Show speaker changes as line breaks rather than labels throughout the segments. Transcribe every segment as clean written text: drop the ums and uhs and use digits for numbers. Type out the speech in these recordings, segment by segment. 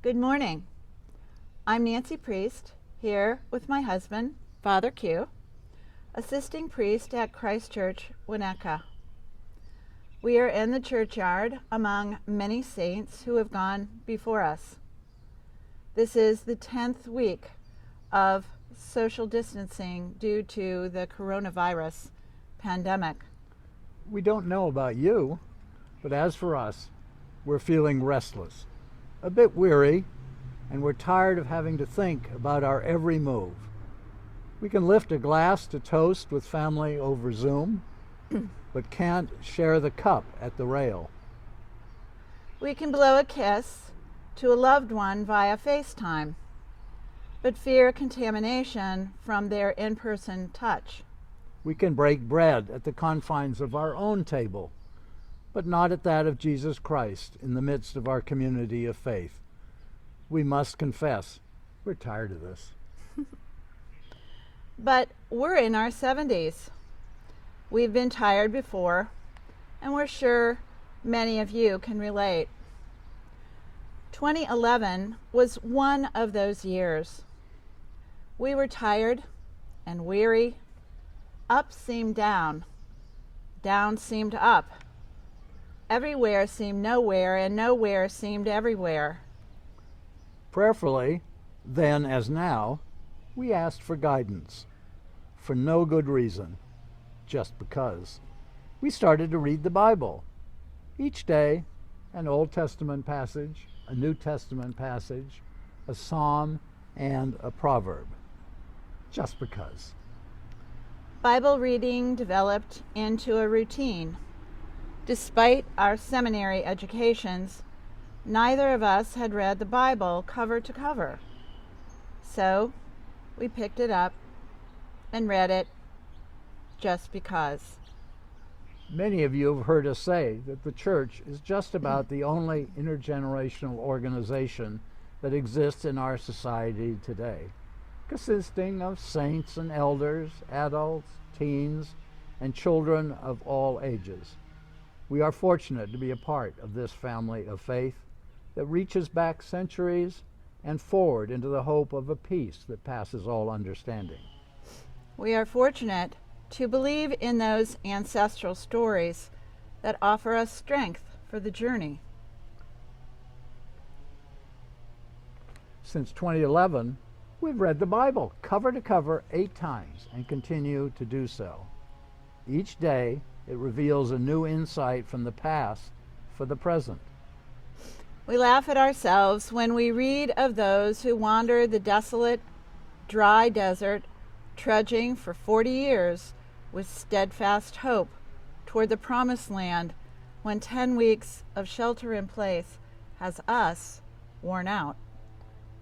Good morning. I'm Nancy Priest, here with my husband, Father Q, assisting priest at Christ Church, Winnetka. We are in the churchyard among many saints who have gone before us. This is the 10th week of social distancing due to the coronavirus pandemic.
We don't know about you, but as for us, we're feeling restless, a bit weary, and we're tired of having to think about our every move. We can lift a glass to toast with family over Zoom, but can't share the cup at the rail.
We can blow a kiss to a loved one via FaceTime, but fear contamination from their in-person touch.
We can break bread at the confines of our own table, but not at that of Jesus Christ in the midst of our community of faith. We must confess, we're tired of this.
But we're in our 70s. We've been tired before, and we're sure many of you can relate. 2011 was one of those years. We were tired and weary. Up seemed down. Down seemed up. Everywhere seemed nowhere, and nowhere seemed everywhere.
Prayerfully, then as now, we asked for guidance, for no good reason, just because. We started to read the Bible. Each day, an Old Testament passage, a New Testament passage, a psalm, and a proverb. Just because.
Bible reading developed into a routine. Despite our seminary educations, neither of us had read the Bible cover to cover. So we picked it up and read it just because.
Many of you have heard us say that the church is just about the only intergenerational organization that exists in our society today, consisting of saints and elders, adults, teens, and children of all ages. We are fortunate to be a part of this family of faith that reaches back centuries and forward into the hope of a peace that passes all understanding.
We are fortunate to believe in those ancestral stories that offer us strength for the journey.
Since 2011, we've read the Bible cover to cover 8 times and continue to do so. Each day, it reveals a new insight from the past for the present.
We laugh at ourselves when we read of those who wandered the desolate, dry desert, trudging for 40 years with steadfast hope toward the promised land when 10 weeks of shelter in place has us worn out.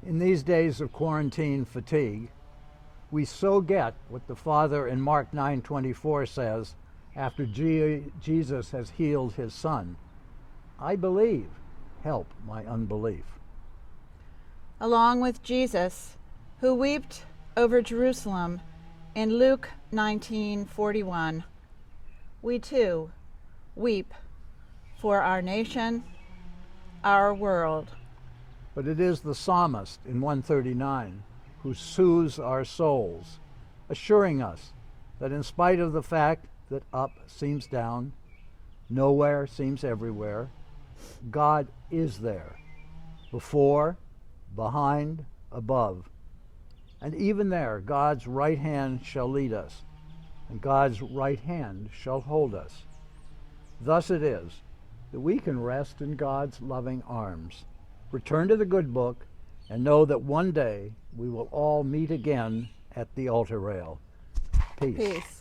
In these days of quarantine fatigue, we so get what the Father in Mark 9:24 says after Jesus has healed his son. I believe, help my unbelief.
Along with Jesus, who wept over Jerusalem in Luke 19:41, we too weep for our nation, our world.
But it is the psalmist in 139 who soothes our souls, assuring us that in spite of the fact that up seems down, nowhere seems everywhere, God is there, before, behind, above. And even there, God's right hand shall lead us, and God's right hand shall hold us. Thus it is that we can rest in God's loving arms, return to the good book, and know that one day we will all meet again at the altar rail. Peace.
Peace.